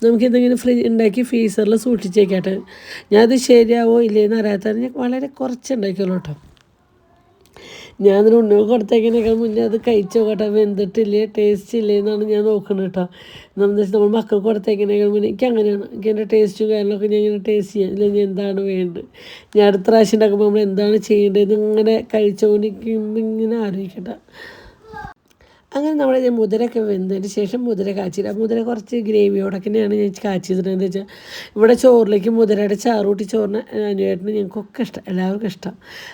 നമുക്കിതെങ്ങനെ ഉണ്ടാക്കി ഫ്രീസറിൽ സൂക്ഷിച്ച് വയ്ക്കാട്ടെ. ഞാനത് ശരിയാവോ ഇല്ലേന്ന് അറിയാത്തതാണ് ഞാൻ വളരെ കുറച്ച് ഉണ്ടാക്കിയുള്ളൂ കേട്ടോ. ഞാനതിന് ഉണ്ണികൾ കൊടുത്തേക്കിനേക്കാൾ മുന്നേ അത് കഴിച്ചു നോക്കട്ടെ വെന്തിട്ടില്ലേ ടേസ്റ്റ് ഇല്ലേ എന്നാണ് ഞാൻ നോക്കുന്നത് കേട്ടോ. എന്താണെന്ന് വെച്ചാൽ നമ്മൾ മക്കൾക്ക് കൊടുത്തേക്കിനേക്കാൾ മുന്നേ എനിക്ക് അങ്ങനെയാണ്, എനിക്ക് എൻ്റെ ടേസ്റ്റും കാര്യങ്ങളൊക്കെ ഞാൻ ഇങ്ങനെ ടേസ്റ്റ് ചെയ്യാം, ഇല്ലെങ്കിൽ എന്താണ് വേണ്ടത്, ഞാൻ അടുത്ത പ്രാവശ്യം ഉണ്ടാക്കുമ്പോൾ നമ്മൾ എന്താണ് ചെയ്യേണ്ടത് ഇങ്ങനെ കഴിച്ചുകൊണ്ടിരിക്കുമ്പോൾ ഇങ്ങനെ ആലോചിക്കട്ടെ. അങ്ങനെ നമ്മൾ മുതിരയൊക്കെ വെന്തതിന് ശേഷം മുതിര കാച്ചിട്ട്, ആ മുതിര കുറച്ച് ഗ്രേവിയോടൊക്കെയാണ് ഞാൻ കാച്ചിട്ടുണ്ട്. എന്താ വെച്ചാൽ ഇവിടെ ചോറിലേക്ക് മുതിരയുടെ ചാറൂട്ടി ചോറിന് അനുവേട്ടന് ഞങ്ങൾക്കൊക്കെ ഇഷ്ടം, എല്ലാവർക്കും ഇഷ്ടം.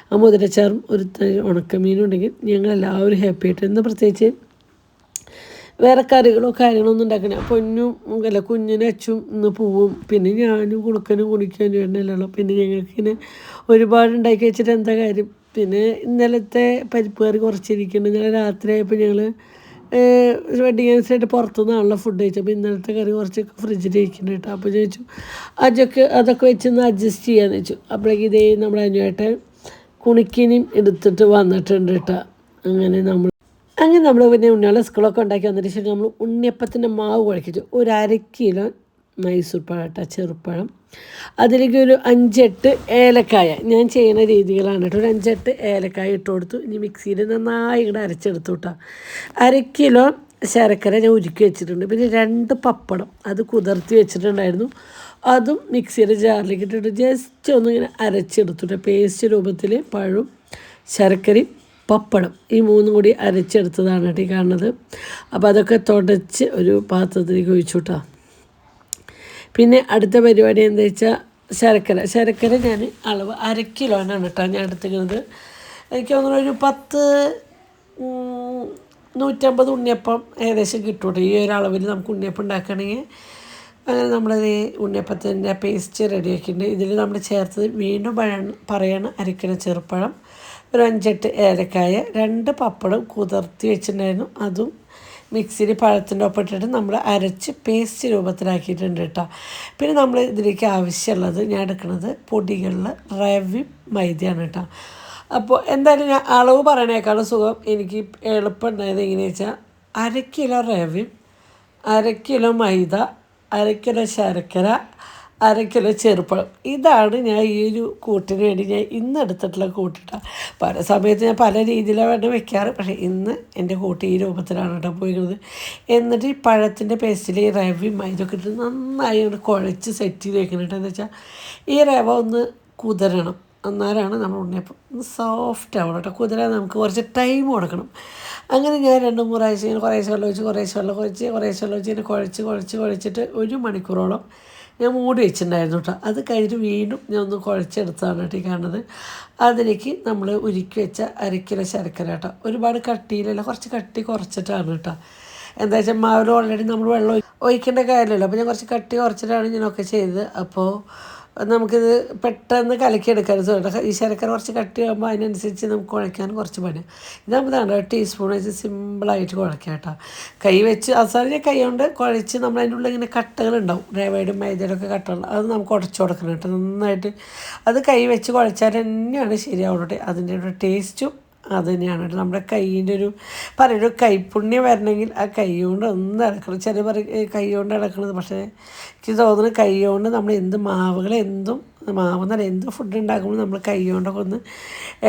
ആ മുതിരച്ചാറും ഒരു ഉണക്കമീനും ഉണ്ടെങ്കിൽ ഞങ്ങളെല്ലാവരും ഹാപ്പി ആയിട്ട്. ഇന്ന് പ്രത്യേകിച്ച് വേറെ കറികളോ കാര്യങ്ങളോ ഒന്നും ഉണ്ടാക്കണേ. പൊന്നും കുഞ്ഞിനും അച്ചും ഇന്ന് പോവും, പിന്നെ ഞാനും കുടുക്കനും കുടിക്കാനും വേണ്ടല്ലോ. പിന്നെ ഞങ്ങൾക്കിങ്ങനെ ഒരുപാട് ഉണ്ടാക്കി വെച്ചിട്ട് എന്താ കാര്യം. പിന്നെ ഇന്നലത്തെ പരിപ്പ് കറി കുറച്ചിരിക്കുന്നുണ്ട്. ഇന്നലെ രാത്രിയായപ്പോൾ ഞങ്ങൾ വെഡിങ് ആനിവേഴ്സറിയായിട്ട് പുറത്തുനിന്നാണല്ലോ ഫുഡ് കഴിച്ചത്. അപ്പോൾ ഇന്നലത്തെ കറി കുറച്ച് ഫ്രിഡ്ജിൽ ഇരിക്കുന്നുണ്ട് കേട്ടോ. അപ്പോൾ ചോദിച്ചു അതൊക്കെ വെച്ചൊന്ന് അഡ്ജസ്റ്റ് ചെയ്യാമെന്ന് വെച്ചു. അപ്പോഴേക്ക് ഇതേ നമ്മുടെ അനുവായിട്ട് കുണിക്കിനിയും എടുത്തിട്ട് വന്നിട്ടുണ്ട് കേട്ടോ. അങ്ങനെ നമ്മൾ പിന്നെ ഉണ്ണികളെ സ്കൂളൊക്കെ ഉണ്ടാക്കി വന്നതിന് ശേഷം നമ്മൾ ഉണ്ണിയപ്പത്തിൻ്റെ മാവ് കുഴക്കിച്ചു. ഒരു 1/2 കിലോ മൈസൂർ പഴം കേട്ടോ, ചെറുപ്പഴം. അതിലേക്ക് ഒരു 5-8 ഏലക്കായ ഞാൻ ചെയ്യുന്ന രീതികളാണ് കേട്ടോ. ഒരു 5-8 ഏലക്കായ ഇട്ട് കൊടുത്തു. ഇനി മിക്സിയിൽ നന്നായി ഇങ്ങനെ അരച്ചെടുത്തു കേട്ടോ. 1/2 കിലോ ശർക്കര ഞാൻ ഉരുക്കി വെച്ചിട്ടുണ്ട്. പിന്നെ 2 പപ്പടം അത് കുതിർത്തി വെച്ചിട്ടുണ്ടായിരുന്നു, അതും മിക്സിയുടെ ജാറിലേക്ക് ഇട്ടിട്ട് ജസ്റ്റ് ഒന്നിങ്ങനെ അരച്ചെടുത്തിട്ട് പേസ്റ്റ് രൂപത്തിൽ പഴവും ശർക്കരയും പപ്പടം ഈ 3 കൂടി അരച്ചെടുത്തതാണ് കേട്ടോ ഈ കാണുന്നത്. അപ്പോൾ അതൊക്കെ തുടച്ച് ഒരു പാത്രത്തിലേക്ക് ഒഴിച്ചു കേട്ടോ. പിന്നെ അടുത്ത പരിപാടി എന്താ വെച്ചാൽ ശർക്കര ഞാൻ അളവ് 1/2 കിലോനാണ് കേട്ടോ ഞാൻ എടുത്തിരിക്കുന്നത്. എനിക്ക് തോന്നുന്നു ഒരു 150 ഉണ്ണിയപ്പം ഏകദേശം കിട്ടും കേട്ടോ. ഈ ഒരു അളവിൽ നമുക്ക് ഉണ്ണിയപ്പം ഉണ്ടാക്കുകയാണെങ്കിൽ. അങ്ങനെ നമ്മളത് ഉണ്ണിയപ്പത്തിൻ്റെ പേസ്റ്റ് റെഡിയാക്കിയിട്ടുണ്ട്. ഇതിൽ നമ്മൾ ചേർത്തത് വീണ്ടും പറയാണ് 1 കിലോ ചെറുപ്പഴം, ഒരു 5-8 ഏലക്കായ, 2 പപ്പടം കുതിർത്തി വെച്ചിട്ടുണ്ടായിരുന്നു, അതും മിക്സിയിൽ പഴത്തിൻ്റെ ഒപ്പം ഇട്ടിട്ട് നമ്മൾ അരച്ച് പേസ്റ്റ് രൂപത്തിലാക്കിയിട്ടുണ്ട് കേട്ടോ. പിന്നെ നമ്മൾ ഇതിലേക്ക് ആവശ്യമുള്ളത് ഞാൻ എടുക്കുന്നത് പൊടികളിൽ റവയും മൈദയാണ് കേട്ടോ. അപ്പോൾ എന്തായാലും ഞാൻ അളവ് പറയണേക്കാളും സുഖം എനിക്ക് എളുപ്പം ഉണ്ടായത് എങ്ങനെയാണെന്ന് വെച്ചാൽ 1/2 കിലോ റവയും 1/2 കിലോ മൈദ, 1/2 കിലോ ശർക്കര, 1/2 കിലോ ചെറുപ്പഴം. ഇതാണ് ഞാൻ ഈ ഒരു കൂട്ടിന് വേണ്ടി ഞാൻ ഇന്ന് എടുത്തിട്ടുള്ള കൂട്ടിട്ട. പല സമയത്ത് ഞാൻ പല രീതിയിലാണ് വെക്കാറ്, പക്ഷേ ഇന്ന് എൻ്റെ കൂട്ടി ഈ രൂപത്തിലാണ് കേട്ടോ പോയിരുന്നത്. എന്നിട്ട് ഈ പഴത്തിൻ്റെ പേസ്റ്റിൽ ഈ റവയും മൈദൊക്കെ ഇട്ട് നന്നായി ഒന്ന് കുഴച്ച് സെറ്റ് ചെയ്ത് വെക്കണം. എന്ന് വെച്ചാൽ ഈ റവ ഒന്ന് കുതിരണം, എന്നാലാണ് നമ്മൾ ഉണ്ണിയപ്പം ഒന്ന് സോഫ്റ്റ് ആവണം കേട്ടോ. കുതിരാൻ നമുക്ക് കുറച്ച് ടൈം കൊടുക്കണം. അങ്ങനെ ഞാൻ 2-3 പ്രാവശ്യം ഇങ്ങനെ കുറേശ്ശെ വെള്ളം ഒഴിച്ച് ഇങ്ങനെ കുഴച്ചിട്ട് 1 മണിക്കൂറോളം ഞാൻ മൂടി വെച്ചിട്ടുണ്ടായിരുന്നു കേട്ടോ. അത് കഴിഞ്ഞിട്ട് വീണ്ടും ഞാൻ ഒന്ന് കുഴച്ചെടുത്താണ് കേട്ടോ ഈ കാണുന്നത്. അതിലേക്ക് നമ്മൾ ഉരുക്കി വെച്ച 1/2 കിലോ ശർക്കര കേട്ടോ. ഒരുപാട് കട്ടിയിലല്ല, കുറച്ച് കട്ടി കുറച്ചിട്ടാണ് കേട്ടോ. എന്താ വെച്ചാൽ മാവിൽ ഓൾറെഡി നമ്മൾ വെള്ളം ഒഴിക്കേണ്ട കാര്യമല്ലോ. അപ്പോൾ ഞാൻ കുറച്ച് കട്ടി കുറച്ചിട്ടാണ് ഞാനൊക്കെ ചെയ്തത്. അപ്പോൾ നമുക്കിത് പെട്ടെന്ന് കലക്കിയെടുക്കാൻ സുഖം. ഈ ശർക്കര കുറച്ച് കട്ടിയാകുമ്പോൾ അതിനനുസരിച്ച് നമുക്ക് കുഴയ്ക്കാൻ കുറച്ച് പണിയാണ്. ഇതാകുമ്പോൾ 2 ടീസ്പൂൺ വെച്ച് സിമ്പിളായിട്ട് കുഴക്കാം കേട്ടോ. കൈ വെച്ച് അവസാനം കൈ കൊണ്ട് കുഴച്ച് നമ്മൾ അതിൻ്റെ ഉള്ളിൽ ഇങ്ങനെ കട്ടകളുണ്ടാവും, റവയുടെ മൈദയുടെ ഒക്കെ കട്ടകൾ, അത് നമുക്ക് ഉടച്ചു കൊടുക്കണം കേട്ടോ നന്നായിട്ട്. അത് കൈ വെച്ച് കുഴച്ചാൽ തന്നെയാണ് ശരിയാവുള്ളൂ. അതിൻ്റെ ഒരു ടേസ്റ്റും അത് തന്നെയാണ് കേട്ടോ. നമ്മുടെ കൈയിൻ്റെ ഒരു പറയൊരു കൈപ്പുണ്യം വരണമെങ്കിൽ ആ കൈ കൊണ്ട് ഒന്ന് ഇളക്കണം. ചില പറയും കൈ കൊണ്ട് ഇളക്കണത്, പക്ഷേ എനിക്ക് തോന്നുന്നു കൈ കൊണ്ട് നമ്മൾ എന്ത് മാവുകൾ മാവെന്നല്ല എന്ത് ഫുഡ് ഉണ്ടാക്കുമ്പോൾ നമ്മൾ കൈ കൊണ്ടൊക്കെ ഒന്ന്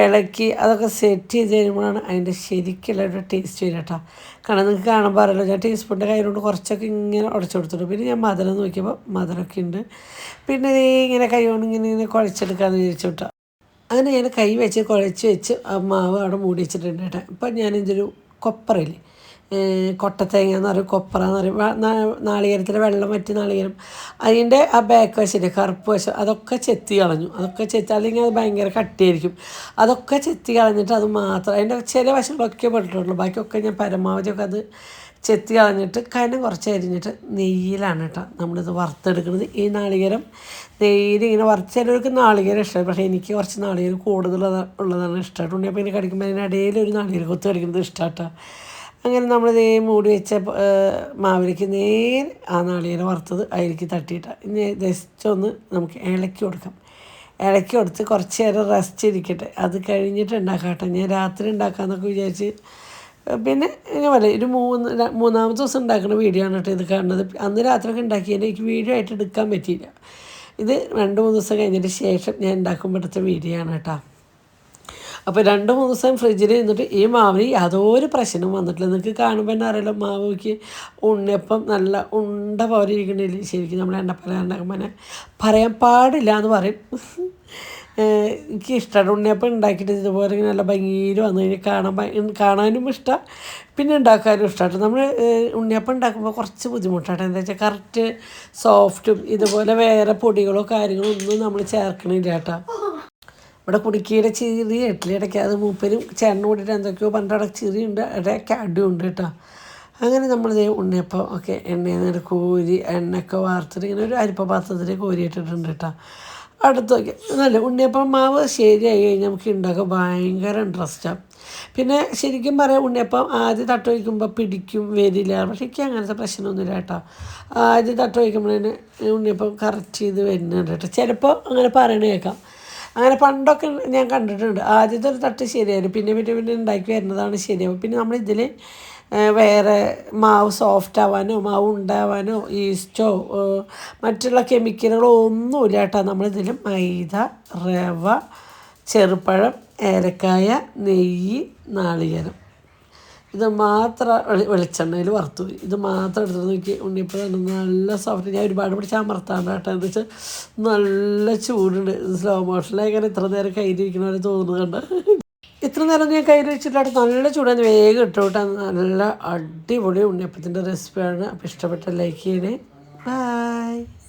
ഇളക്കി അതൊക്കെ സെറ്റ് ചെയ്ത് കഴിയുമ്പോഴാണ് അതിൻ്റെ ശരിക്കുള്ള ഒരു ടേസ്റ്റ് വരിക കേട്ടോ. കാരണം നിങ്ങൾക്ക് കാണാൻ അറിയില്ല, ഞാൻ ടീസ്പൂണിൻ്റെ കൈ കൊണ്ട് കുറച്ചൊക്കെ ഇങ്ങനെ ഉടച്ചു കൊടുത്തിട്ടു. പിന്നെ ഞാൻ മധുരം നോക്കിയപ്പോൾ മധുരമൊക്കെ ഉണ്ട്. പിന്നെ ഇങ്ങനെ കൈ കൊണ്ട് ഇങ്ങനെ കുഴച്ചെടുക്കാമെന്ന് വിചാരിച്ചു കേട്ടോ. അങ്ങനെ ഞാൻ കൈ വെച്ച് കുഴച്ച് വെച്ച് ആ മാവ് അവിടെ മൂടി വെച്ചിട്ടുണ്ട് കേട്ടോ. ഇപ്പം ഞാനിതൊരു കൊപ്പറയില്ലേ, കൊട്ടത്തേങ്ങ എന്ന് പറയും, കൊപ്പറ എന്ന് പറയും, നാളികേരത്തിൻ്റെ വെള്ളം വറ്റി നാളികേരം, അതിൻ്റെ ആ ബാക്ക് വശമില്ലേ കറുപ്പ് വശം അതൊക്കെ ചെത്തി കളഞ്ഞു. അതൊക്കെ ചെത്തി, അല്ലെങ്കിൽ അത് ഭയങ്കര കട്ടിയായിരിക്കും. അതൊക്കെ ചെത്തി കളഞ്ഞിട്ട് അത് മാത്രം അതിൻ്റെ ചില വശങ്ങളൊക്കെ പെട്ടിട്ടുള്ളൂ, ബാക്കിയൊക്കെ ഞാൻ പരമാവധിയൊക്കെ അത് ചെത്തി കളഞ്ഞിട്ട് കനം കുറച്ച് അരിഞ്ഞിട്ട് നെയ്യിലാണ് കേട്ടോ നമ്മളിത് വറുത്തെടുക്കുന്നത്. ഈ നാളികേരം നെയ്യിൽ ഇങ്ങനെ വറുത്ത്, ചിലർക്ക് നാളികേരം ഇഷ്ടമാണ്, പക്ഷേ എനിക്ക് കുറച്ച് നാളികേരം ഉള്ളതാണ് ഇഷ്ടമായിട്ട്. ഉണ്ണിയപ്പം ഇങ്ങനെ കടിക്കുമ്പോൾ അതിനിടയിൽ ഒരു നാളികേരം കൊത്ത് കടിക്കുന്നത് ഇഷ്ടമാട്ടോ. അങ്ങനെ നമ്മളിതേ മൂടി വെച്ച മാവിലേക്ക് നേരെ ആ നാളികേരം വറുത്തത് അതിലേക്ക് തട്ടിയിട്ടാണ്. ഇനി ജസ്റ്റ് ഒന്ന് നമുക്ക് ഇളക്കി കൊടുക്കാം. ഇളക്കി കൊടുത്ത് കുറച്ച് നേരം റെസ്റ്റ് ഇരിക്കട്ടെ, അത് കഴിഞ്ഞിട്ട് ഉണ്ടാക്കാം കേട്ടോ. ഞാൻ രാത്രി ഉണ്ടാക്കാമെന്നൊക്കെ വിചാരിച്ച് പിന്നെ ഞാൻ പറയാം ഒരു മൂന്നാമത്തെ ദിവസം ഉണ്ടാക്കുന്ന വീഡിയോ ആണ് കേട്ടോ ഇത് കാണുന്നത്. അന്ന് രാത്രിയൊക്കെ ഉണ്ടാക്കിയതിൻ്റെ എനിക്ക് വീഡിയോ ആയിട്ട് എടുക്കാൻ പറ്റിയില്ല. ഇത് 2-3 ദിവസം കഴിഞ്ഞതിന് ശേഷം ഞാൻ ഉണ്ടാക്കുമ്പോൾ എടുത്ത വീഡിയോ ആണ് കേട്ടോ. അപ്പോൾ 2-3 ദിവസം ഫ്രിഡ്ജിൽ ഇരുന്നിട്ട് ഈ മാവിന് യാതൊരു പ്രശ്നവും വന്നിട്ടില്ല. നിങ്ങൾക്ക് കാണുമ്പോൾ തന്നെ അറിയാലോ മാവിക്ക് ഉണ്ണിയപ്പം നല്ല ഉണ്ട പോലെ ഇരിക്കണില്ല. ശരിക്കും നമ്മൾ എണ്ണപ്പലഹാരം ഉണ്ടാക്കുമ്പോൾ പറയാൻ പാടില്ല എന്ന് പറയും. എനിക്ക് ഇഷ്ടമാണ് ഉണ്ണിയപ്പം ഉണ്ടാക്കിയിട്ട് ഇതുപോലെ ഇങ്ങനെ നല്ല ഭംഗിയിൽ വന്നു കഴിഞ്ഞാൽ കാണാനും ഇഷ്ടമാണ്, പിന്നെ ഉണ്ടാക്കാനും ഇഷ്ടമാണ്. നമ്മൾ ഉണ്ണിയപ്പം ഉണ്ടാക്കുമ്പോൾ കുറച്ച് ബുദ്ധിമുട്ടാണ്. എന്താ വെച്ചാൽ കറക്റ്റ് സോഫ്റ്റും ഇതുപോലെ വേറെ പൊടികളോ കാര്യങ്ങളോ ഒന്നും നമ്മൾ ചേർക്കണില്ല കേട്ടോ. ഇവിടെ കുടുക്കിയുടെ ചിരി ഇഡ്ഡലിയിടയ്ക്ക് അത് മൂപ്പരും ചേട്ടനും കൂടിയിട്ട് എന്തൊക്കെയോ പണ്ടവിടെ ചിരിയുണ്ട്, ഇടയ്ക്ക് അടിയുണ്ട് കേട്ടോ. അങ്ങനെ നമ്മളിത് ഉണ്ണിയപ്പം ഒക്കെ എണ്ണയിൽ നിന്ന് കോരി എണ്ണയൊക്കെ വാർത്തിട്ട് ഇങ്ങനെ ഒരു അരിപ്പ പാത്രത്തിൽ കോരിയിട്ടിട്ടുണ്ട് കേട്ടോ. അടുത്ത് നോക്കി നല്ല ഉണ്ണിയപ്പം മാവ് ശരിയായി കഴിഞ്ഞാൽ നമുക്ക് ഉണ്ടാക്കാൻ ഭയങ്കര ഇൻട്രസ്റ്റാണ്. പിന്നെ ശരിക്കും പറയാം ഉണ്ണിയപ്പം ആദ്യം തട്ട് വയ്ക്കുമ്പോൾ പിടിക്കും വരില്ല, പക്ഷേ എനിക്ക് അങ്ങനത്തെ പ്രശ്നമൊന്നുമില്ല കേട്ടോ. ആദ്യം തട്ട് വയ്ക്കുമ്പോഴേ ഉണ്ണിയപ്പം കറക്റ്റ് ചെയ്ത് വരുന്നുണ്ട് കേട്ടോ. ചിലപ്പോൾ അങ്ങനെ പറയണ കേൾക്കാം. അങ്ങനെ പണ്ടൊക്കെ ഞാൻ കണ്ടിട്ടുണ്ട്, ആദ്യത്തെ ഒരു തട്ട് ശരിയായിരുന്നു, പിന്നെ ഉണ്ടാക്കി വരുന്നതാണ് ശരിയാവും. പിന്നെ നമ്മളിതിൽ വേറെ മാവ് സോഫ്റ്റ് ആവാനോ മാവ് ഉണ്ടാവാനോ ഈസ്റ്റോ മറ്റുള്ള കെമിക്കലുകളോ ഒന്നുമില്ല കേട്ടോ. നമ്മളിതിൽ മൈദ, റവ, ചെറുപഴം, ഏലക്കായ, നെയ്യ്, നാളികേരം ഇത് മാത്രം വെളിച്ചെണ്ണയിൽ വറുത്തു പോയി. ഇത് മാത്രം എടുത്ത് നോക്കി ഉണ്ണിയപ്പം നല്ല സോഫ്റ്റ്. ഞാൻ ഒരുപാട് പിടിച്ച് അമർത്താണ്ട് കേട്ടോ, എന്താ വെച്ചാൽ നല്ല ചൂടുണ്ട്. സ്ലോ മോഷനിലായി ഇങ്ങനെ ഇത്ര നേരം കയ്യിലിരിക്കണ പോലെ തോന്നുന്നുണ്ട്. ഇത്ര നേരം ഞാൻ കയ്യിൽ വെച്ചിട്ട് നല്ല ചൂടാന്ന് വേഗം ഇട്ടു കേട്ടോ. നല്ല അടിപൊളി ഉണ്ണിയപ്പത്തിൻ്റെ റെസിപ്പിയാണ്. അപ്പോൾ ഇഷ്ടപ്പെട്ട ലൈക്ക് ചെയ്യണേ. ബൈ.